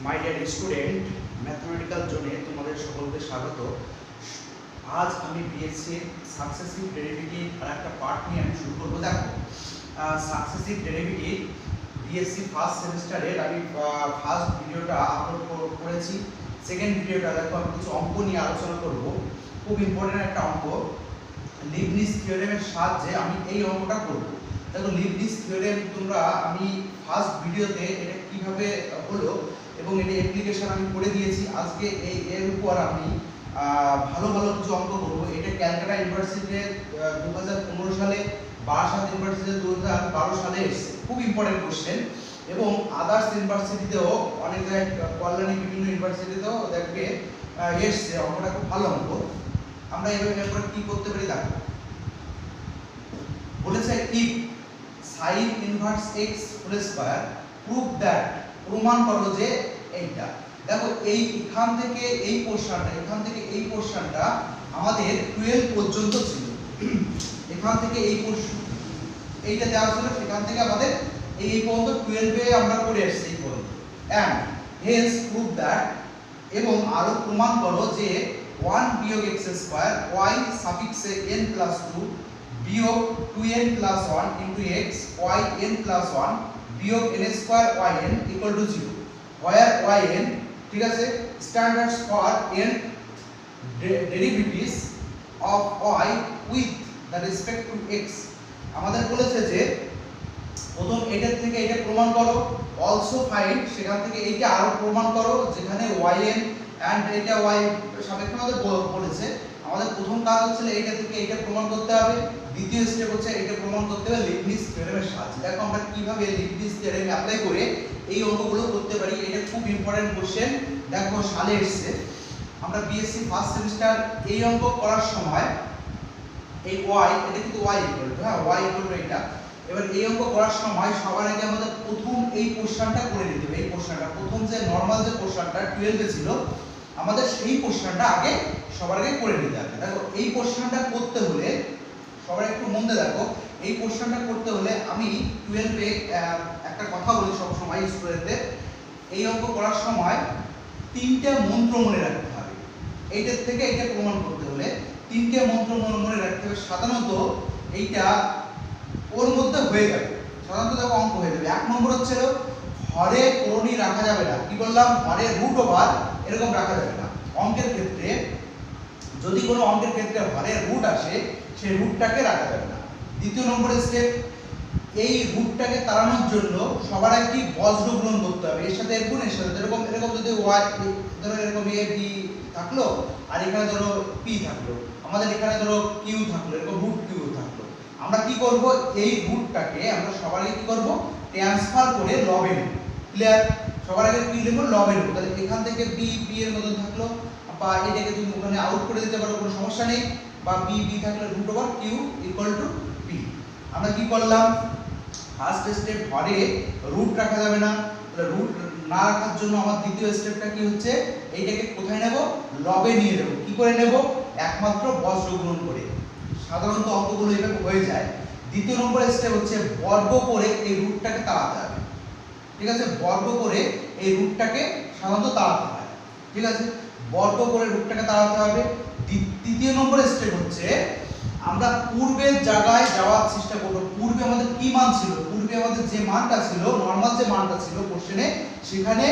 My dear student, mathematical জোনে তোমাদের সকলকে স্বাগত। আজ আমি বিএসসি সাকসেসিভ ডেরিভেটিভ আর একটা পার্ট নিয়ে আমি শুরু করবো। দেখো, সাকসেসিভ ডেরিভেটিভ বিএসসি ফার্স্ট সেমিস্টারের আমি ফার্স্ট ভিডিওটা আপলোড করেছি। সেকেন্ড ভিডিওটা দেখো আমি কিছু অঙ্ক নিয়ে আলোচনা করব। খুব ইম্পর্টেন্ট একটা অঙ্ক, লিবনিজ থিওরেমের সাহায্যে আমি এই অঙ্কটা করব। দেখো, লিবনিজ থিওরেম তোমরা আমি ফার্স্ট ভিডিওতে এটা কিভাবে হলো এবং এটা অ্যাপ্লিকেশন আমি করে দিয়েছি। আজকে এর উপর আমি ভালো ভালো কিছু অঙ্ক করবো। এটা ক্যালকাটা ইউনিভার্সিটিতে 2015 সালে, বারাসাত ইউনিভার্সিটিতে 2012 সালে এসেছে। খুব ইম্পর্টেন্ট কোশ্চেন। এবং আদার্স ইউনিভার্সিটিতেও অনেক জায়গায়, কল্যাণী বিভিন্ন ইউনিভার্সিটিতেও দেখবে এসছে। অঙ্কটা খুব ভালো অঙ্ক। আমরা এবার কি করতে পারি দেখো, বলেছে if sin inverse x whole square prove that, প্রমাণ করো যে এইটা। দেখো, এখান থেকে এই পোরশনটা আমাদের 12 পর্যন্ত ছিল। এখান থেকে এই পোরশন এইটা দেওয়া ছিল, সেখান থেকে আমাদের এই পর্যন্ত 12 এ আমরা করে আসছি এই পর্যন্ত। এন্ড হেন্স প্রুভ দ্যাট, এবং আরো প্রমাণ করো যে 1 বিয়োগ x square y সাফিক্সে n plus 2 বিয়োগ 2n plus 1 into x y n plus 1 বিয়োগ n square yn equal to 0, where yn, ঠিক আছে, standards for n derivatives of y with the respect to x। আমাদের বলেছে যে প্রথম এটার থেকে এটা প্রমাণ করো, অলসো ফাইন্ড, সেখান থেকে এইটা আরো প্রমাণ করো যেখানে yn এন্ড এটা y সাপেক্ষে আমাদের বলেছে। আমাদের প্রথম কাজ হচ্ছে এইটা থেকে এইটা প্রমাণ করতে হবে। দ্বিতীয় স্টেপ হচ্ছে এটা প্রমাণ করতে হবে লিবনিজ থিওরেমের সাহায্যে। দেখো আমরা কিভাবে লিবনিজ থিওরেম অ্যাপ্লাই করে এই অঙ্কগুলো করতে পারি। এটা খুব ইম্পর্টেন্ট কোশ্চেন। দেখো সালে এসেছে, আমরা বিএসসি ফার্স্ট সেমিস্টার এই অঙ্ক করার সময় এই y, এটা কিন্তু y ইকুয়াল টু, হ্যাঁ y ইকুয়াল টু এটা। এবার এই অঙ্ক করার সময় সবার আগে আমাদের প্রথম এই পোরশনটা করে নিতে হবে। এই পোরশনটা প্রথম যে নরমাল যে পোরশনটা 12 এ ছিল, আমাদের সেই পোরশনটা আগে সবার আগে করে নিতে হবে। দেখো, এই পোরশনটা করতে হলে সবাই একটু মন দিয়ে দেখো, এই পোরশনটা করতে হলে আমি 12 এ একটা কথা বলি সব সময় স্টুডেন্টদের, এই অঙ্ক করার সময় তিনটা মন্ত্র মনে রাখতে হবে। এইটার থেকে এটা প্রমাণ করতে হলে তিনটা মন্ত্র মনে রাখতে হবে। সাধারণত এইটা ওর মধ্যে হয়ে যাবে, সাধারণত দেখো অঙ্ক হয়ে যাবে। এক নম্বর হচ্ছে হরে করণী রাখা যাবে না। কি বললাম? হরে রুট ওভার এরকম রাখা যাবে না অঙ্কের ক্ষেত্রে। যদি কোনো অঙ্কের ক্ষেত্রে হরে রুট আসে, সেই রুটটাকে রাখা যাবে না। দ্বিতীয় নম্বর স্টেপ, এই রুটটাকে তাড়ানোর জন্য সবার আগে কি বজ্র গুণন করতে হবে। এর সাথে গুণ, এর সাথে এরকম যদি y, ধরো এরকম a b থাকলো, আর এখানে ধরো p থাকলো, আমাদের এখানে ধরো q থাকলো, এরকম রুট q থাকলো। আমরা কি করব, এই রুটটাকে আমরা সবার আগে কি করব, ট্রান্সফার করে লবে নেব। ক্লিয়ার? সবার আগে কি নেব, লবে নেব। তাহলে এখান থেকে b এর মতন থাকলো, বা এটাকে তুমি ওখানে আউট করে দিতে পারো, কোনো সমস্যা নেই। বা b থাকলে root over q equal to p। আমরা কি করলাম, ফার্স্ট স্টেপ হরে রুট রাখা যাবে না। তাহলে রুট না রাখার জন্য আমার দ্বিতীয় স্টেপটা কি হচ্ছে, এইটাকে কোথায় নেব, লবে নিয়ে নেব। কি করে নেব? একমাত্র বজ্র গুণন করে। সাধারণত অঙ্কগুলো এইভাবে হয়ে যায়। দ্বিতীয় নম্বর স্টেপ হচ্ছে বর্গ করে এই রুটটাকে তাড়াতে হবে। ঠিক আছে, বর্গ করে এই রুটটাকে সাধারণত তাড়াতে হয়। ঠিক আছে, বর্গ করে রুটটাকে তাড়াতে হবে। তৃতীয় নম্বর স্টেপ হচ্ছে আমরা পূর্বের জায়গায় যাওয়ার চেষ্টা করব। পূর্বে আমাদের কি মান ছিল, পূর্বে আমাদের যে মানটা ছিল, নরমাল যে মানটা ছিল কোশ্চেনে, সেখানে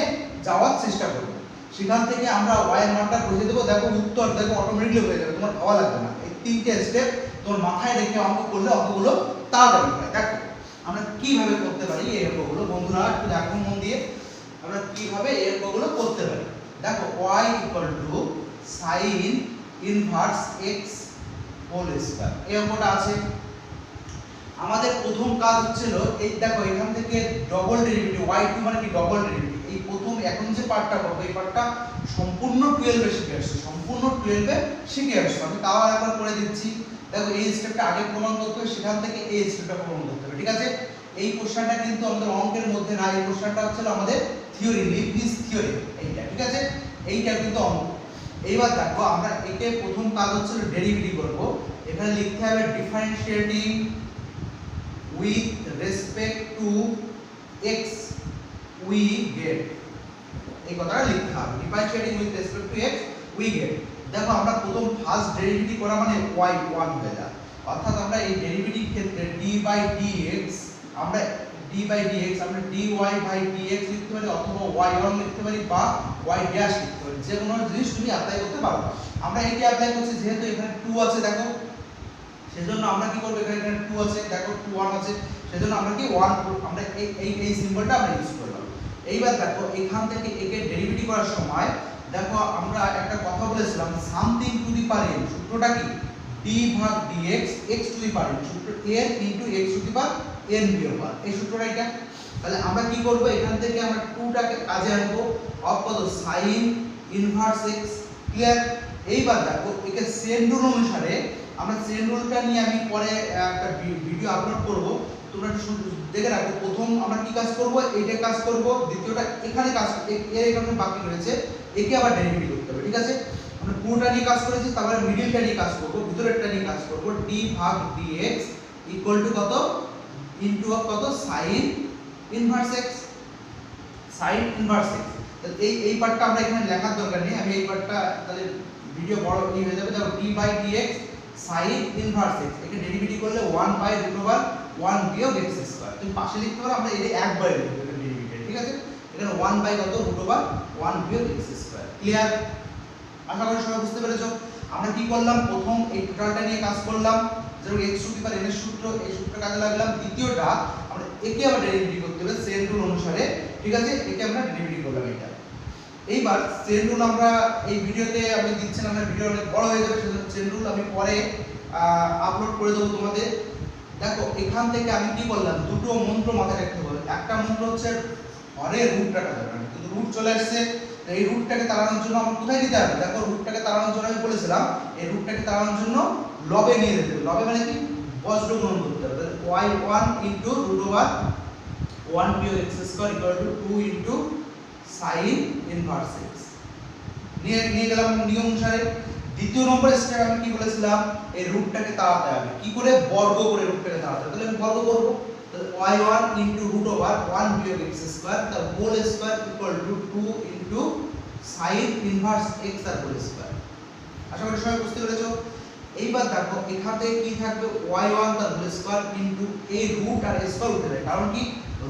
যাওয়ার চেষ্টা করব। সেখান থেকে আমরা y এর মানটা বসিয়ে দেব। দেখো উত্তর দেখো অটোমেটিক্যালি হয়ে যাবে, তোমার ভাবা লাগবে না। এই তিনটে স্টেপ তোমার মাথায় রেখে অঙ্ক করলে অঙ্কগুলো তাড়াতাড়ি হয়। দেখো আমরা কিভাবে করতে পারি এই অঙ্কগুলো, বন্ধুরা একটু দেখো মন দিয়ে, আমরা কিভাবে এই অঙ্কগুলো করতে পারি। দেখো y equal to sin inverse x whole square, এই অঙ্কটা আছে। আমাদের প্রথম কাজ হচ্ছিল এই দেখো, এখান থেকে ডবল ডেরিভেটিভ y2 মানে কি ডবল ডেরিভেটিভ। এই প্রথম এখন যে পার্টটা করব, এই পার্টটা সম্পূর্ণ 12 এ শিখে আসছে, সম্পূর্ণ 12 এ শিখে আসছে। আমি তাও একবার করে দিচ্ছি। দেখো এই স্টেপটা আগে প্রমাণ করতে হবে, সেখান থেকে এই স্টেপটা প্রমাণ করতে হবে। ঠিক আছে, এই কোশ্চেনটা কিন্তু আমাদের অঙ্কের মধ্যে না, এই কোশ্চেনটা হচ্ছে আমাদের থিওরি, লিবনিজ থিওরি এইটা। ঠিক আছে, এইটা কিন্তু অঙ্ক। এইবার দেখো আমরা একে প্রথম কাজ হচ্ছে ডেরিভেটিভ করব। এখানে লিখতে হবে differentiating with respect to x we get এই কথাটা লিখতে হবে differentiating with respect to x we get. দেখো আমরা প্রথম ফার্স্ট ডেরিভেটিভ করা মানে y 1 হয়ে যায়, অর্থাৎ আমরা এই ডেরিভেটিভ ক্ষেত্রে d/dx আমরা d/dx আমরা dy/dx লিখতে পারি অথবা y1 লিখতে পারি বা y ড্যাশ লিখতে পারি, যে কোনো জিনিস তুমি অ্যাপ্লাই করতে পারো। আমরা এটি অ্যাপ্লাই করছি যেহেতু এখানে 2 আছে দেখো, সেজন্য আমরা কি করব, এখানে 2 আছে দেখো 2 1 আছে, সেজন্য আমরা কি 1 আমরা এই সিম্বলটা আমরা ইউজ করলাম। এইবার দেখো এখান থেকে একে ডেরিভেটিভ করার সময় দেখো আমরা একটা কথা বলেছিলাম something to the power n, সূত্রটা কি d/dx x to the power n, সূত্র n into x to the power n বিয়োগ 1, এই সূত্রটা এটা। তাহলে আমরা কি করব, এখান থেকে আমরা 2 টাকে কাজে আনবো, অপদ sin ইনভার্স x, ক্লিয়ার। এইবার দেখো একে চেন রুল অনুসারে আমরা চেন রুলটা নিয়ে আমি পরে একটা ভিডিও আপলোড করব, তোমরা একটু দেখে রাখো। প্রথম আমরা কি কাজ করব, এইটা কাজ করব, দ্বিতীয়টা এখানে কাজ এর এখানে বাকি রয়েছে, একে আবার ডেরিভেটিভ করতে হবে, ঠিক আছে। আমরা পুরোটা নিয়ে কাজ করেছি, তারপরে মিডলটা নিয়ে কাজ করব, ভিতরেরটা নিয়ে কাজ করব। d/dx ইকুয়াল টু কত ইনটু কত sin inverse x, sin inverse x। তাহলে এই পার্টটা আমরা এখানে লেখার দরকার নেই, আমি এই পার্টটা তাহলে ভিডিও বড় হয়ে যাবে। দেখো d/dx sin ইনভার্স x, একে ডেরিভেটিভ করলে 1/√1 বিয়োগ x স্কয়ার, তুমি পাশে লিখতে পারো, আমরা এটা একবারে লিখব এটা ডেরিভেটিভ, ঠিক আছে। এখানে 1/√1 বিয়োগ x স্কয়ার, ক্লিয়ার। আশা করি সবাই বুঝতে পেরেছো। আমরা কি করলাম, প্রথম এই টোটালটা নিয়ে কাজ করলাম, যেমন x to the power n এর সূত্র, এই সূত্রটা কাজে লাগলাম। দ্বিতীয়টা আমরা একে আবার ডেরিভেটিভ করতে হবে চেন রুল অনুসারে, ঠিক আছে, একে আমরা ডেরিভেটিভ করলাম এটা। এইবার চেন রুল আমরা এই ভিডিওতে আমি দিচ্ছি না, আমার ভিডিও অনেক বড় হয়ে যাবে, সেজন্য চেন রুল আমি পরে আপলোড করে দেবো তোমাদের। দেখো এখান থেকে আমি কি করলাম, দুটো মন্ত্র মাথায় রাখতে হবে। একটা মন্ত্র হচ্ছে হরের রুটটাকে ধরবেন, কিন্তু রুট চলে আসছে, এই রুটটাকে তাড়ানোর জন্য আমরা কোথায় নিতে হবে, দেখো রুটটাকে তাড়ানোর জন্য আমি বলেছিলাম এই রুটটাকে তাড়ানোর জন্য লবে নিয়ে যেতে হবে। লবে মানে কি, বজ্র গুণন করতে হবে। y1 ইনটু √1 বিয়োগ x square equal to 2 into sin inverse x নিয়ে গেলাম নিয়ম অনুসারে। দ্বিতীয় নম্বর স্টেপ আমি কি বলেছিলাম, এই রুটটাকে তাড়াতে হবে, কি করে, বর্গ করে রুটটাকে তাড়াতে হবে। তাহলে আমি বর্গ করব, তাহলে y1 ইনটু √1 বিয়োগ x স্কয়ার তার whole square equal to 2 into sin inverse x তার হোল স্কয়ার। আশা করি সবাই বুঝতে পেরেছো। এইবার দেখো এখান থেকে কি থাকবে, y1 তার হোল স্কয়ার ইনটু এই রুট আর স্কয়ার উঠে যায়, কারণ কি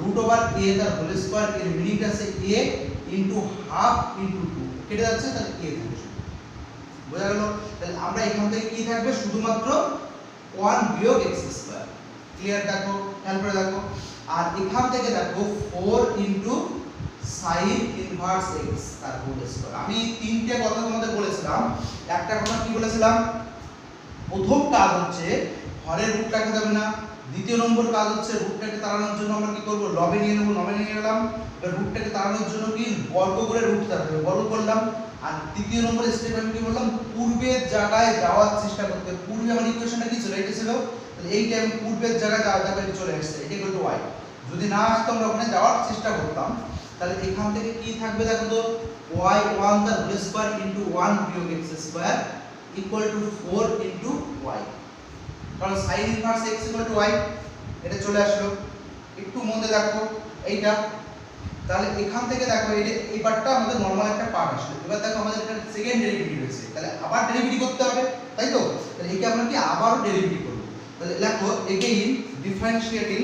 √a তার হোল স্কয়ার, এর মিনিট আছে a ইনটু হাফ ইনটু 2 কেটে যাচ্ছে, তাহলে a থাকবে, বোঝা গেল। তাহলে আমরা এখান থেকে কি থাকবে, শুধুমাত্র 1 বিয়োগ x স্কয়ার, ক্লিয়ার। দেখো খেয়াল করে দেখো, আর এখান থেকে দেখো 4 ইনটু sin ইনভার্স x তার হোল স্কয়ার। আমি তিনটে কথা তোমাদের বলেছিলাম, একটা কথা কি বলেছিলাম, প্রথম কাজ হচ্ছে হরের রুটটাকে দেবে না, দ্বিতীয় নম্বর কাজ হচ্ছে রুটটাকে তাড়ানোর জন্য আমরা কি করব, লবে নিয়ে নেব, লবে নিয়ে গেলাম। এবার রুটটাকে তাড়ানোর জন্য কি বর্গ করে রুট তাড়াতে হবে, বর্গ করলাম। আর তৃতীয় নম্বর স্টেপ আমি কি বললাম, পূর্বের জায়গায় যাওয়ার চেষ্টা করতে হবে। পূর্বে আমার ইকুয়েশনটা কি ছিল, এটা ছিল, তাহলে এই টাইম পূর্বের জায়গায় যাওয়াটা চলে আসছে, এটা ইকুয়াল টু y। যদি না আসতো আমরা ওখানে যাওয়ার চেষ্টা করতাম, তাহলে এখান থেকে কি থাকবে দেখো তো, y1 তার হোল স্কয়ার ইনটু 1 বিয়োগ x square equal two 4 into y, কারণ sin inverse x equal to y, এটা চলে আসলো। একটু মন দিয়ে দেখো এইটা, তাহলে এখান থেকে দেখো এই পার্টটা আমাদের নরমাল একটা পার্ট আসলো। এবার দেখো আমাদের এটা সেকেন্ড ডেরিভেটিভ রয়েছে, তাহলে আবার ডেরিভেটিভ করতে হবে, তাই তো। তাহলে একে আমরা কি আবারও ডেরিভেটিভ করব, তাহলে দেখো এগেইন ডিফারেন্সিয়েটিং,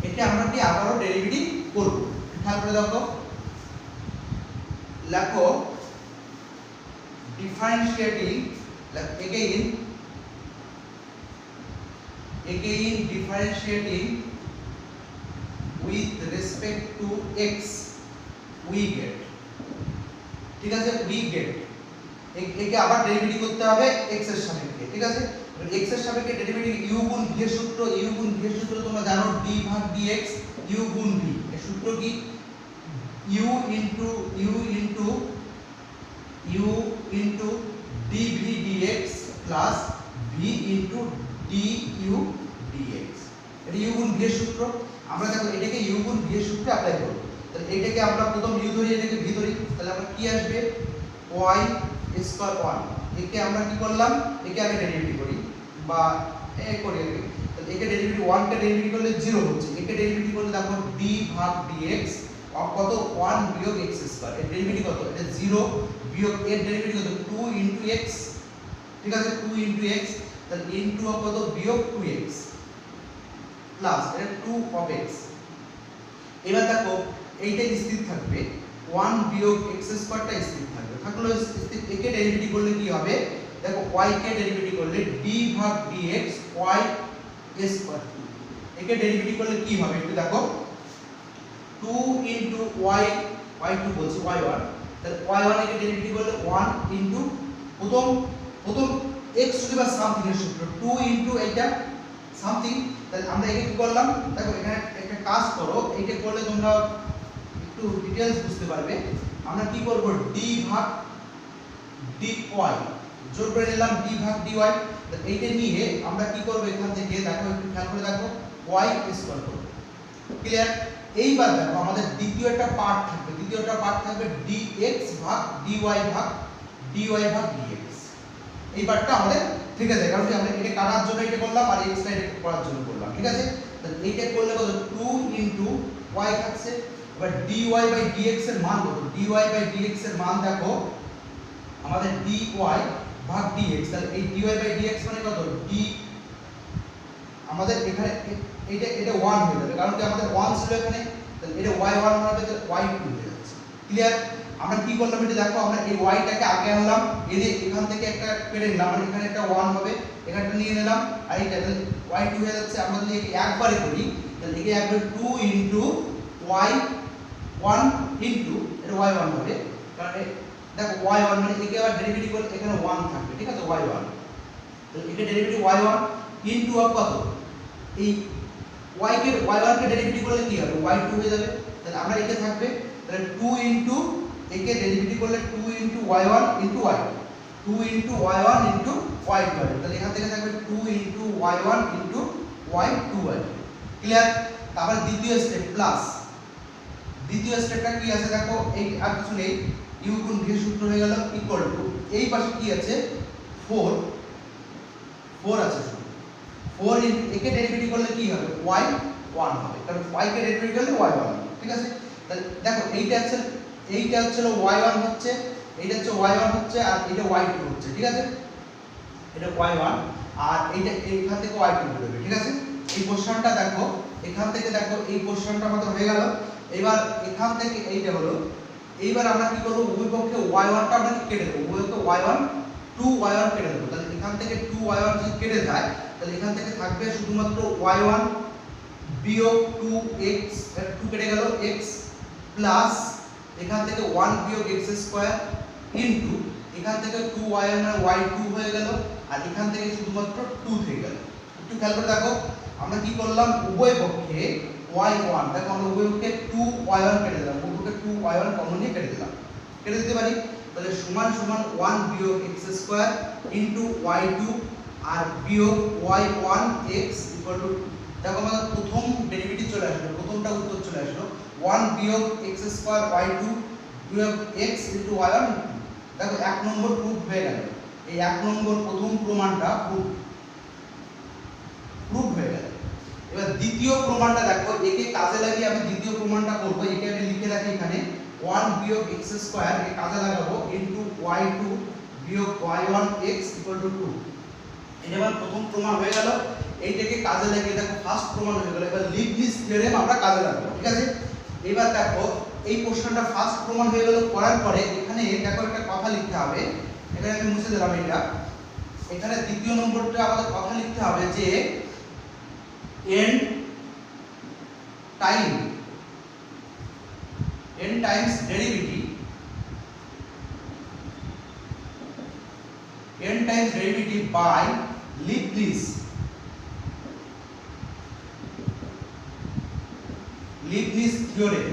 এটা আমরা কি আবারও ডেরিভেটিভ করব। খেয়াল করে দেখো, লেখো differentiating again differentiating with respect to x we get, ঠিক আছে, we get একে আবার ডেরিভেটিভ করতে হবে x এর সাপেক্ষে, ঠিক আছে। x এর সাপেক্ষে ডেরিভেটিভ u গুণ v এর সূত্র, u গুণ v এর সূত্র তোমরা জানো, d/dx u গুণ v এর সূত্র কি, u into dv dx plus v into du dx, এটা u গুণ v এর সূত্র। আমরা দেখো এটাকে u গুণ v এর সূত্রে অ্যাপ্লাই করব, তাহলে এটাকে আমরা প্রথম u ধরি, এটাকে v ধরি, তাহলে আমরা কি আসবে, y স্কয়ার 1, একে আমরা কি করলাম, একে আগে ডেরিভেটিভ করি বা করি আগে, তাহলে একে ডেরিভেটিভ 1 কে ডেরিভেটিভ করলে 0 হচ্ছে, একে ডেরিভেটিভ করলে দেখো d/dx কত 1 বিয়োগ x স্কয়ার, এর ডেরিভেটিভ কত, এটা 0 বিয়োগ এর ডেরিভেটিভ কত 2 ইনটু x, ঠিক আছে 2 ইনটু x, তাহলে ইনটু কত বিয়োগ 2x প্লাস এটা 2 অফ x। এবার দেখো এইটা স্থির থাকবে, 1 বিয়োগ x স্কয়ারটা স্থির থাকবে, থাকলো স্থির। একে ডেরিভেটিভ করলে কি হবে, দেখো y কে ডেরিভেটিভ করলে d ভাগ dx y স্কয়ার, একে ডেরিভেটিভ করলে কি হবে একটু দেখো, 2 ইনটু y, y2 বলছি y1, তাহলে y1 একে ডেরিভেটিভ করলে 1 ইনটু প্রথম x to the power something এর সূত্র 2 ইনটু এটা সামথিং। তাহলে আমরা একে কি করলাম, দেখো এখানে একটা কাজ করো, এইটা করলে তোমরা একটু ডিটেইলস বুঝতে পারবে। আমরা কি করব, d ভাগ dy যোগ করে নিলাম, d ভাগ dy। তো এইটা নিয়ে আমরা কি করব, এখান থেকে দেখো একটু খেয়াল করে দেখো y স্কয়ার করব, ক্লিয়ার। এইবার দেখো আমাদের দ্বিতীয়টা পার্ট থাকবে dx ভাগ dy ভাগ dx। এই পার্টটা আমাদের ঠিক আছে, কারণ আমরা এটা কাটার জন্য এটা করলাম আর x টা এটা করার জন্য করলাম, ঠিক আছে। তাহলে এইটা করলে কত 2 ইনটু y থাকছে। এবার dy বাই dx এর মান কত, dy বাই dx এর মান দেখো আমাদের dy ভাগ dx, তাহলে এই dy বাই dx মানে কত d, আমাদের এখানে এটা 1 হয়ে যাবে, কারণ কি আমাদের 1 ছিল এখানে, তাহলে এটা y1 হবে, তাহলে y2 হয়ে যাচ্ছে, ক্লিয়ার। আমরা কি করলাম, এটা দেখো আমরা এই y টাকে আগে আনলাম, এনে এখান থেকে একটা কেটে নিলাম, মানে এখানে একটা 1 হবে, এখানটা নিয়ে নিলাম, আর এইটা তাহলে y2 হয়ে যাচ্ছে। আমরা যদি একে একবারে করি, তাহলে একে একবার 2 ইনটু y1 ইনটু এটা y1 হবে, কারণ দেখো y1 মানে একে আবার ডেরিভেটিভ করলে এখানে 1 থাকবে, ঠিক আছে y1, তাহলে একে ডেরিভেটিভ y1 ইনটু অফ কত, এই y1 কে ডেরিভেটিভ করলে কি হবে, y2 হয়ে যাবে। তাহলে আমরা একে থাকবে, তাহলে 2 ইনটু একে ডেরিভেটিভ করলে 2 into y1 into y2, 2 into y1 into y2, তাহলে এখান থেকে থাকবে 2 into y1 into y2, clear. তারপর দ্বিতীয় স্টেপ প্লাস, দ্বিতীয় স্টেপটা কি আছে দেখো, এই আর কিছু নেই, u গুণ v সূত্র হয়ে গেল ইকুয়াল টু, এই পাশে কি আছে 4 আছে, 4 ইনটু একে ডেরিভেটিভ করলে কি হবে y1 হবে, কারণ y কে ডেরিভেটিভ করলে y1 হবে, ঠিক আছে। তাহলে দেখো এইটা হচ্ছে y1 হচ্ছে, এইটা হচ্ছে y1 হচ্ছে, আর এটা y2 হচ্ছে, ঠিক আছে, এটা y1 আর এইটা এখান থেকে y2 বেরোবে, ঠিক আছে। এই কোশ্চেনটা দেখো, এখান থেকে দেখো এই কোশ্চেনটা আমাদের হয়ে গেল। এবার এখান থেকে এইটা হলো, এইবার আমরা কি করব, উভয় পক্ষে y1 টা আমরা কেটে দেব, উভয় পক্ষে y1 2y1 কেটে দেব, তাহলে এখান থেকে 2y1 যদি কেটে যায়, তাহলে এখান থেকে থাকবে শুধুমাত্র y1 বিয়োগ 2x, 2 কেটে গেল x প্লাস এখান থেকে 1 বিয়োগ x স্কয়ার ইনটু এখান থেকে 2y1 মানে y2 হয়ে গেল, আর এখান থেকে শুধুমাত্র 2 থেকে গেল। একটু খেয়াল করে দেখো আমরা কি করলাম, উভয় পক্ষে y1, দেখো আমরা উভয় পক্ষে 2y1 কেটে দিলাম, উভয় পক্ষে 2y1 কমন নিয়ে কেটে দিলাম, কেটে দিতে পারি। তাহলে সমান সমান 1 বিয়োগ x স্কয়ার ইনটু y2 আর বিয়োগ y1 x ইকুয়াল টু, দেখো আমাদের প্রথম ডেরিভেটিভ চলে আসলো, প্রথমটা উত্তর চলে আসলো, 1 বিয়োগ x স্কয়ার y2 বিয়োগ x ইনটু y1। দেখো 1 নম্বর প্রুফ হয়ে গেল, এই 1 নম্বর প্রথম প্রমাণটা প্রুফ হয়ে গেল। এবার দ্বিতীয় প্রমাণটা দেখো, একে কাজে লাগিয়ে আমি দ্বিতীয় প্রমাণটা করব, একে আমি লিখে রাখি এখানে 1 বিয়োগ x স্কয়ার একে কাজে লাগাবো ইনটু y2 বিয়োগ y1 x ইকুয়াল টু 2। এটা আমার প্রথম প্রমাণ হয়ে গেল, এইটাকে কাজে লাগিয়ে দেখো ফার্স্ট প্রমাণ হয়ে গেল। এবার লিবনিজ থিওরেম আমরা কাজে লাগাবো, ঠিক আছে। এবার দেখো এই কোশ্চেনটা ফার্স্ট প্রমাণ হয়ে গেল, করার পরে এখানে দেখো একটা কথা লিখতে হবে, এখানে আমি মুছে দিলাম এটা, এখানে দ্বিতীয় নম্বরটা আমাদের কথা লিখতে হবে যে n times derivative by Leibniz theorem,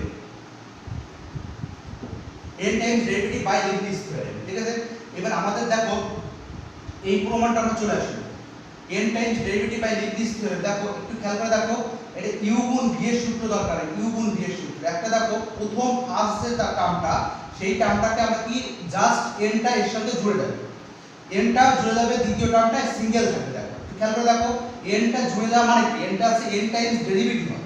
n times derivative by Leibniz theorem, ঠিক আছে। এবার আমাদের দেখো এই প্রমাণটা আমরা চলে আসলো, n times derivative by Leibniz theorem. দেখো একটু খেয়াল করে দেখো, এটা u গুণ v এর সূত্র দরকার, u গুণ v এর সূত্র। একটা দেখো প্রথম ফার্স্ট যে টার্মটা, সেই টার্মটাকে আমরা কি জাস্ট n টা এর সাথে জুড়ে দেব, n টা জুড়ে যাবে, দ্বিতীয় টার্মটা সিঙ্গেল থাকবে। দেখো একটু খেয়াল করে দেখো, n টা জুড়ে দেওয়া মানে কি, n টা আছে n টাইমস ডেরিভেটিভ হয়,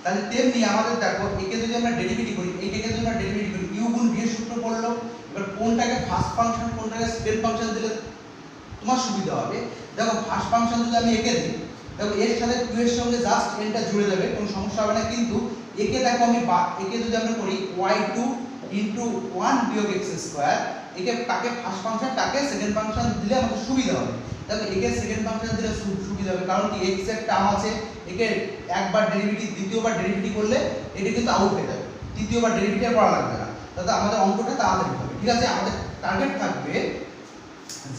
তাহলে তেমনি আমাদের দেখো একে যদি আমরা ডেরিভেটিভ করি, এইটাকে যদি আমরা ডেরিভেটিভ করি, u গুণ v এর সূত্র পড়লো। এবার কোনটাকে ফার্স্ট ফাংশন কোনটাকে সেকেন্ড ফাংশন দিলে তোমার সুবিধা হবে। দেখো ফার্স্ট ফাংশন যদি আমি একে দিই, দেখো এর সাথে 2 এর সঙ্গে জাস্ট nটা জুড়ে যাবে, কোনো সমস্যা হবে না। কিন্তু একে দেখো আমি একে যদি আমরা করি y2 ইনটু 1 বিয়োগ x স্কয়ার, একে কাকে ফার্স্ট ফাংশন কাকে সেকেন্ড ফাংশন দিলে আমাদের সুবিধা হবে। দেখো একে সেকেন্ড ফাংশন দিলে সুবিধা হবে, কারণ কি x এর টার্ম আছে, একে একবার ডেরিভেটিভ দ্বিতীয়বার ডেরিভেটিভ করলে এটা কিন্তু আউট হয়ে যাবে, তৃতীয়বার ডেরিভেটিভ করা লাগবে না। তাহলে আমাদের অঙ্কটা তাড়াতাড়ি হবে। ঠিক আছে, আমাদের টার্গেট থাকবে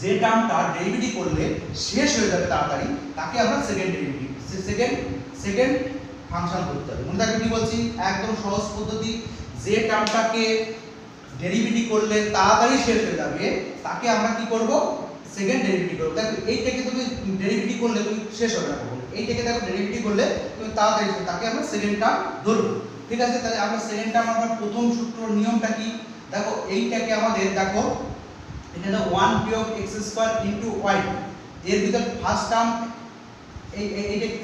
যে টার্মটা ডেরিভেটিভ করলে শেষ হয়ে যাবে তাড়াতাড়ি, তাকে আমরা সেকেন্ড ডেরিভেটিভ সেকেন্ড ফাংশন করতে হবে। মনে রাখবে কি বলছি, একদম সহজ পদ্ধতি। যে টার্মটাকে ডেরিভেটিভ করলে তাড়াতাড়ি শেষ হয়ে যাবে তাকে আমরা কি করব, সেকেন্ড ডেরিভেটিভ করব। দেখো এইটাকে তুমি ডেরিভেটিভ করলে তুমি শেষ হবে না কখনো, এইটাকে দেখো ডেরিভেটিভ করলে তুমি তাড়াতাড়ি তাকে আমরা সেকেন্ড টার্ম ধরব। ঠিক আছে, তাহলে আমরা সেকেন্ড টার্ম আমরা প্রথম সূত্র নিয়মটা কি, দেখো এইটাকে আমাদের দেখো এখানে 1 বিয়োগ x স্কয়ার ইনটু y, এর ভিতর ফার্স্ট টার্ম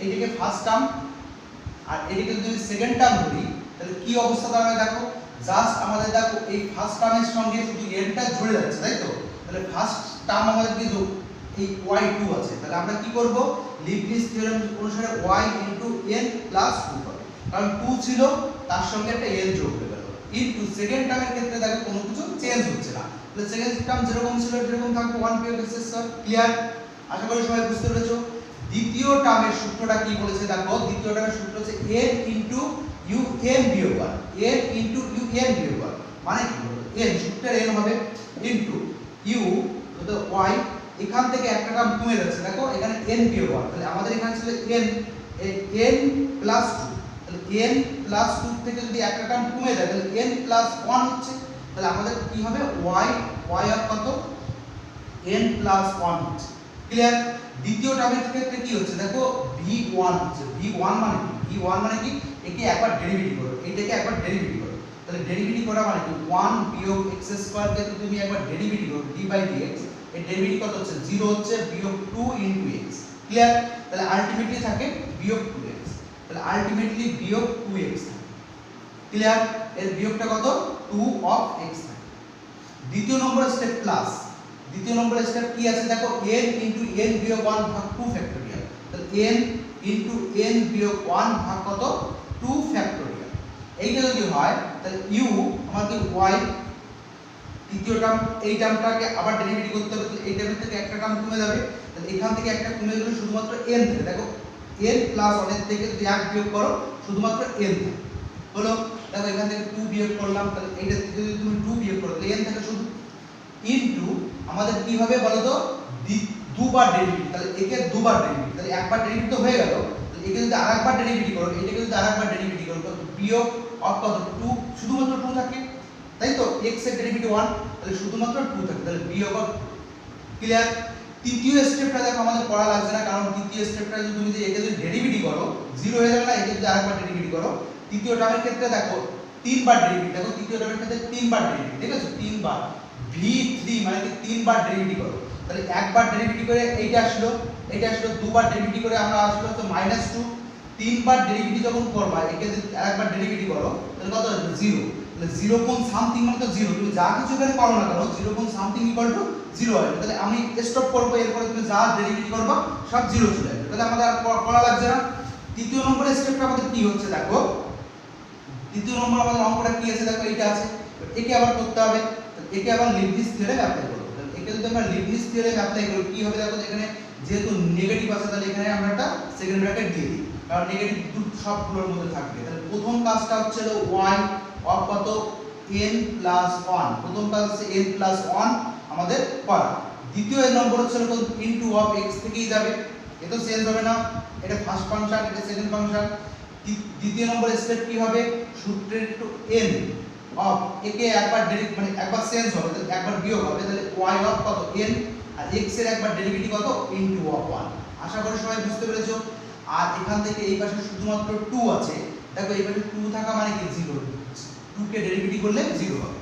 এইটাকে ফার্স্ট টার্ম আর এটাকে যদি সেকেন্ড টার্ম ধরি তাহলে কি অবস্থা দাঁড়াবে দেখো, জাস্ট আমাদের দেখো এই ফার্স্ট টার্মের সঙ্গে শুধু n টা জুড়ে যাচ্ছে, তাই তো। তাহলে ফার্স্ট টার্ম আমাদের কি এই y2 আছে, তাহলে আমরা কি করব, লিবনিজ থিওরেম অনুসারে y ইনটু n প্লাস 2 হবে, কারণ 2 ছিল তার সঙ্গে একটা n যোগ হয়ে গেল। ইনটু সেকেন্ড টার্মের ক্ষেত্রে দেখো কোনো কিছু চেঞ্জ হচ্ছে না, তাহলে সেকেন্ড টার্ম যেরকম ছিল সেরকম থাকবে 1 বিয়োগ x স্কয়ার। ক্লিয়ার? আশা করি সবাই বুঝতে পেরেছো। দ্বিতীয় টার্মের সূত্রটা কি বলেছে দেখো, দ্বিতীয় টার্মের সূত্র হচ্ছে n ইনটু un বিয়োগ 1, n ইনটু un বিয়োগ 1 মানে কি বলবো, n সূত্রের n হবে ইনটু u তো y, এখান থেকে একটা টার্ম কমে যাচ্ছে দেখো এখানে n বিয়োগ 1, তাহলে আমাদের এখানে ছিল n প্লাস 2, তাহলে n প্লাস 2 থেকে যদি একটা টার্ম কমে যায় তাহলে n প্লাস 1 হচ্ছে, তাহলে আমাদের কি হবে y অফ কত n প্লাস 1 হচ্ছে। ক্লিয়ার? দ্বিতীয় টার্মের ক্ষেত্রে কি হচ্ছে দেখো v1 হচ্ছে, v1 মানে কি, v1 মানে কি, একে একবার ডেরিভেটিভ করো, এইটাকে একবার ডেরিভেটিভ করো, তাহলে ডেরিভেটিভ করা মানে কি 1 বিয়োগ x স্কয়ার কে তুমি একবার ডেরিভেটিভ করো d/dx, এর ডেরিভেটিভ কত হচ্ছে 0 হচ্ছে, বিয়োগ 2 * x। ক্লিয়ার? তাহলে আলটিমেটলি থাকে বিয়োগ 2x, তাহলে আলটিমেটলি বিয়োগ 2x থাকে। ক্লিয়ার? এর বিয়োগটা কত 2 অফ x থাকে। দ্বিতীয় নম্বর স্টেপ প্লাস, দ্বিতীয় নম্বর স্টেপ কি আছে দেখো n ইনটু n বিয়োগ 1 ভাগ 2 ফ্যাক্টোরিয়াল, তাহলে n ইনটু n বিয়োগ 1 ভাগ কত 2 ফ্যাক্টোরিয়াল। এইটা যদি হয় তাহলে u আমাদের y, তৃতীয় টার্ম এই টার্মটাকে আবার ডেরিভেটিভ করতে হবে, তাহলে এই টার্মের থেকে একটা টার্ম কমে যাবে, তাহলে এখান থেকে একটা কমে গেলে শুধুমাত্র n থাকে। দেখো n প্লাস 1 এর থেকে যদি 1 বিয়োগ করো শুধুমাত্র n থাকে, হলো। দেখো এখান থেকে 2 বিয়োগ করলাম, তাহলে এইটা থেকে যদি তুমি 2 বিয়োগ করো তাহলে n থাকে শুধু, ইনটু আমাদের কি হবে বলো তো দুবার ডেরিভেটিভ, তাহলে একে দুবার ডেরিভেটিভ, তাহলে একবার ডেরিভেটিভ তো হয়ে গেল, তাহলে একে যদি আরেকবার ডেরিভেটিভ করো, এটাকে যদি আরেকবার ডেরিভেটিভ করো বিয়োগ অফ কত 2, শুধুমাত্র 2 থাকে, তাই তো। x এর ডেরিভেটিভ 1, তাহলে শুধুমাত্র 2 থাকে, তাহলে বিয়োগ অফ। ক্লিয়ার? তৃতীয় স্টেপটা দেখো আমাদের পড়া লাগছে না, কারণ তৃতীয় স্টেপটা যদি তুমি একে যদি ডেরিভেটিভ করো 0 হয়ে যাবে না, একে যদি আরেকবার ডেরিভেটিভ করো। তৃতীয় টার্মের ক্ষেত্রে দেখো 3 বার ডেরিভেটিভ, দেখো তৃতীয় টার্মের ক্ষেত্রে 3 বার ডেরিভেটিভ, ঠিক আছে 3 বার, v3 মানে কি 3 বার ডেরিভেটিভ করো, তাহলে একবার ডেরিভেটিভ করে এইটা আসলো, দুবার ডেরিভেটিভ করে আমরা আসলো তো -2, তিনবার ডেরিভেটিভ যখন করবা একে যদি আরেকবার ডেরিভেটিভ করো তাহলে কত আসবে 0, তাহলে 0 কোন সামথিং মানে তো 0, তুমি যা কিছু এখানে করো না কেন 0 কোন সামথিং ইকুয়াল টু 0 হয়, তাহলে আমি স্টপ করব, এরপরে তুমি যা ডেরিভেটিভ করবা সব 0 চলে আসবে, তাহলে আমাদের আর করা লাগছে না। তৃতীয় নম্বরের স্টেপটা আমাদের কি হচ্ছে দেখো, তৃতীয় নম্বর আমাদের অঙ্কটা কি আছে দেখো এইটা আছে, একে আবার করতে হবে, একে আবার লিবনিজ থিওরেম অ্যাপ্লাই করব, তাহলে একে যদি আমরা লিবনিজ থিওরেম অ্যাপ্লাই করি কি হবে দেখো, এখানে যেহেতু নেগেটিভ আছে তাহলে এখানে আমরা একটা সেকেন্ড ব্র্যাকেট দিয়ে দিই, কারণ নেগেটিভ সবগুলোর মধ্যে থাকবে। তাহলে প্রথম কাজটা হচ্ছে y অফ কত n প্লাস 1, প্রথম কাজ হচ্ছে n প্লাস 1 আমাদের করা। দ্বিতীয় নম্বর হচ্ছে ইনটু অফ x থেকেই যাবে, এটা তো চেঞ্জ হবে না, এটা ফার্স্ট ফাংশন, এটা সেকেন্ড ফাংশন। দ্বিতীয় নম্বর স্টেপ কি হবে, সূত্রের একটু n অফ একে একবার ডেরিভেটিভ মানে একবার চেঞ্জ হবে, তাহলে একবার বিয়োগ হবে, তাহলে y অফ কত n আর x এর একবার ডেরিভেটিভ কত ইনটু অফ 1। আশা করি সবাই বুঝতে পেরেছো। আর এখান থেকে এই পাশে শুধুমাত্র 2 আছে, দেখো এই পাশে 2 থাকা মানে কি 0, 2 কে ডেরিভেটিভ করলে 0 হবে।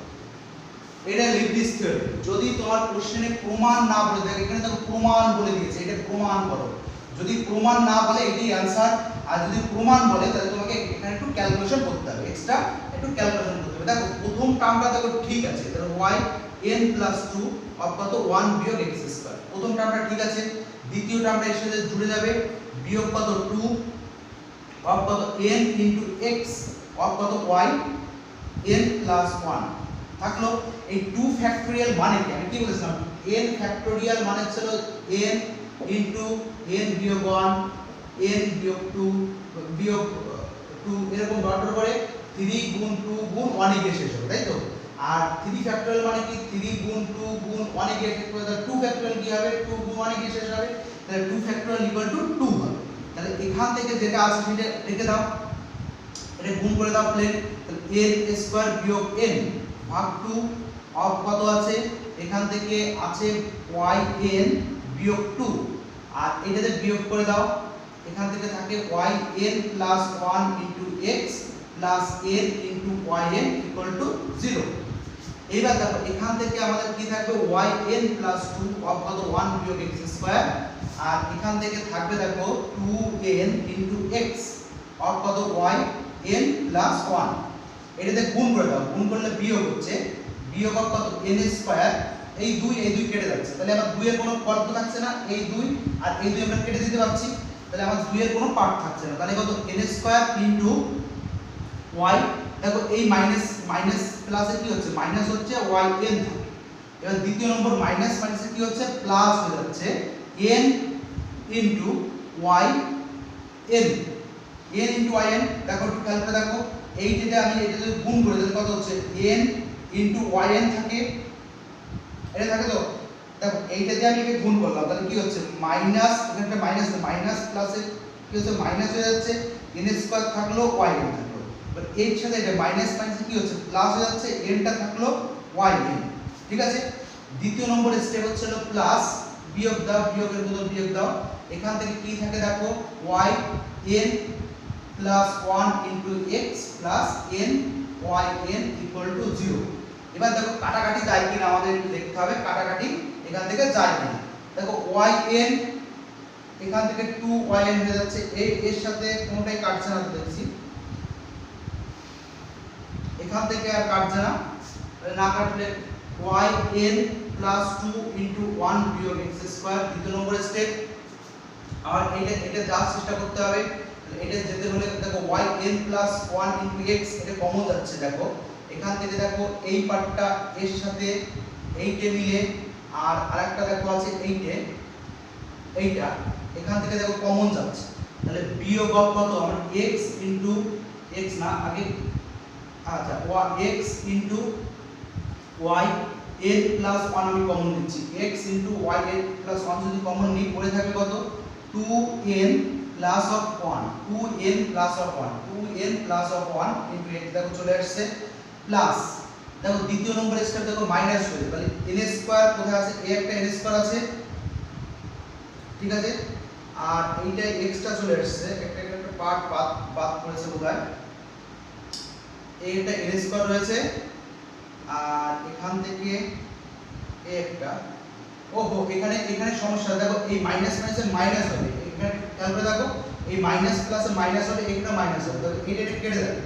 এটা লিবনিজ থিওরেম। যদি তোমার কোশ্চেনে প্রমাণ না বলে দেখো, এখানে দেখো প্রমাণ বলে দিয়েছে, এটা প্রমাণ করো, যদি প্রমাণ না বলে এটাই অ্যানসার, আর যদি প্রমাণ বলে তাহলে তোমাকে এখানে একটু ক্যালকুলেশন করতে হবে, এক্সট্রা একটু ক্যালকুলেশন করতে হবে। দেখো প্রথম টার্মটা দেখো ঠিক আছে, তাহলে y n + 2 অফ কত 1 বিয়োগ x স্কয়ার, প্রথম টার্মটা ঠিক আছে। দ্বিতীয় টার্মটা এর সাথে জুড়ে যাবে, বিয়োগ কত 2 অফ কত n * x অফ কত y n + 1 থাকলো। এই 2 ফ্যাক্টোরিয়াল মানে কি, আমি কি বলেছিলাম, n ফ্যাক্টোরিয়াল মানে ছিল n n বিয়োগ 1 n বিয়োগ 2 বিয়োগ 2 এরকম ডট ডট করে 3 গুণ 2 গুণ 1 এ গিয়ে শেষ হবে, তাই তো। আর 3 ফ্যাক্টোরিয়াল মানে কি 3 গুণ 2 গুণ 1 এ গিয়ে শেষ হবে, তাহলে 2 ফ্যাক্টোরিয়াল কি হবে, 2 গুণ 1 এ গিয়ে শেষ হবে, তাহলে 2 ফ্যাক্টোরিয়াল = 2 হবে। তাহলে এখান থেকে যেটা আছে সেটা লিখে দাও, এটা গুণ করে দাও প্লেন, তাহলে n স্কয়ার বিয়োগ n ভাগ 2 অফ কত আছে, এখান থেকে আছে yn বিয়োগ 2, আর এটাতে বিয়োগ করে দাও, এখান থেকে থাকে yn + 1 * x + n * yn = 0। এইবার দেখো এখান থেকে আমাদের কি থাকবে, yn + 2 অফ কত 1 বিয়োগ x স্কয়ার, আর এখান থেকে থাকবে দেখো 2n * x অফ কত yn + 1। এটাতে গুণ করে দাও, গুণ করলে বিয়োগ হচ্ছে, বিয়োগ অফ কত n স্কয়ার, এই 2 কেটে যাচ্ছে, তাহলে আমার 2 এর কোনো পদ থাকছে না, এই 2 আর এই 2 আমরা কেটে দিতে পারছি, তাহলে আমার 2 এর কোনো পার্ট থাকছে না, তাহলে কত n স্কয়ার y, দেখো এই মাইনাস মাইনাস প্লাসে কি হচ্ছে, মাইনাস হচ্ছে yn থাকে। এবার দ্বিতীয় নম্বর মাইনাস মাইনাসে কি হচ্ছে, প্লাস হয়ে যাচ্ছে n y n n দেখো একটু খেয়াল করে দেখো, এইটাতে আমি এটা যদি গুণ করি তাহলে কত হচ্ছে n yn থাকে, এটা থাকে তো। দেখো এইটাতে আমি একে গুণ করলাম, তাহলে কি হচ্ছে মাইনাস, এখানে মাইনাস মাইনাস প্লাসে কি হচ্ছে মাইনাস হয়ে যাচ্ছে, n স্কয়ার থাকলো yn থাকলো, এবার এর সাথে এটা মাইনাস মাইনাসে কি হচ্ছে প্লাস হয়ে যাচ্ছে, n টা থাকলো yn, ঠিক আছে। দ্বিতীয় নম্বর স্টেপ হচ্ছে প্লাস, বিয়োগ দাও, বিয়োগের বদল বিয়োগ দাও, এখান থেকে কি থাকে দেখো yn + 1 * x + n yn = 0। এবার দেখো কাটাকাটি যায় কিনা আমাদের একটু দেখতে হবে, কাটাকাটি এখান থেকে যায় কিনা। দেখো yn এখান থেকে 2yn হয়ে যাচ্ছে, এর সাথে কোনটাই কাটছে না দেখছি, এখান থেকে আর কাটছে না, না কাটলে yn + 2 * 1 বিয়োগ x স্কয়ার, দ্বিতীয় নম্বর স্টেপ। আর এটা যাওয়ার চেষ্টা করতে হবে, এটা যেতে হলে দেখো yn + 1 * x এটা কমন যাচ্ছে, দেখো এখান থেকে দেখো এই পার্টটা এর সাথে এইটা মিলে, আর আরেকটা দেখো আছে এইটা এখান থেকে দেখো কমন যাচ্ছে, তাহলে বিয়োগ কত আমরা x * x না আগে, আচ্ছা x * y n + 1 আমি কমন নিচ্ছি, x * y n + 1 যদি কমন নিই পড়ে থাকে কত 2n + 1 2n + 1 2n + 1 * x দেখো চলে আসছে, প্লাস দেখো দ্বিতীয় নম্বর স্টেপ দেখো মাইনাস হয়ে, তাহলে n স্কয়ার কোথায় আছে, এই একটা n স্কয়ার আছে, ঠিক আছে, আর এইটা এক্সট্রা চলে আসছে, একটা পার্ট বাদ করেছে বোধহয়, এইটা n স্কয়ার রয়েছে, আর এখান থেকে এই একটা, ওহো এখানে সমস্যা, দেখো এই মাইনাস মাইনাসে মাইনাস হবে, এখানে খেয়াল করে দেখো এই মাইনাস প্লাসে মাইনাস হবে, এইটা মাইনাস হবে, তাহলে এটা কেটে যাবে,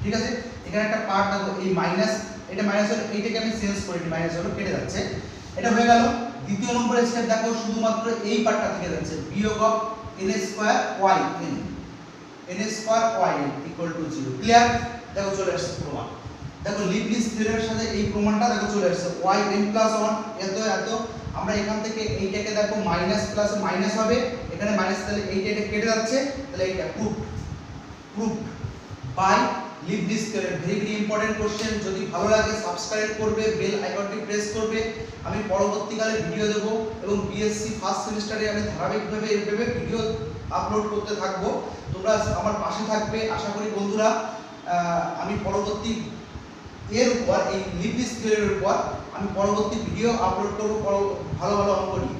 ঠিক আছে। এখানে একটা পার্ট দেখো এই মাইনাস, এটা মাইনাস হলো, এইটাকে আমি চেঞ্জ করে দিই, মাইনাস হলো কেটে যাচ্ছে, এটা হয়ে গেল। দ্বিতীয় নম্বর স্টেপ দেখো শুধুমাত্র এই পার্টটা থেকে যাচ্ছে, বিয়োগ of n square yn = 0, clear. দেখো চলে আসছে প্রমাণ, দেখো লিবনিজ থিওরেমের সাথে এই প্রমাণটা দেখো চলে আসছে yn + 1 এত আমরা এখান থেকে এইটাকে দেখো মাইনাস প্লাসে মাইনাস হবে, এখানে মাইনাস, তাহলে এইটা কেটে যাচ্ছে, তাহলে এইটা proved by Leibniz theorem. Very important question, যদি ভালো লাগে সাবস্ক্রাইব করবে, বেল আইকনটি প্রেস করবে, আমি পরবর্তীকালে ভিডিও দেব, এবং বিএসসি ফার্স্ট সেমিস্টারে আমি ধারাবাহিকভাবে এইভাবে ভিডিও আপলোড করতে থাকবো, তোমরা আমার পাশে থাকবে আশা করি বন্ধুরা। আমি পরবর্তী এর উপর, এই লিবনিজ থিওরির উপর আমি পরবর্তী ভিডিও আপলোড করব, ভালো ভালো অঙ্ক নিয়ে।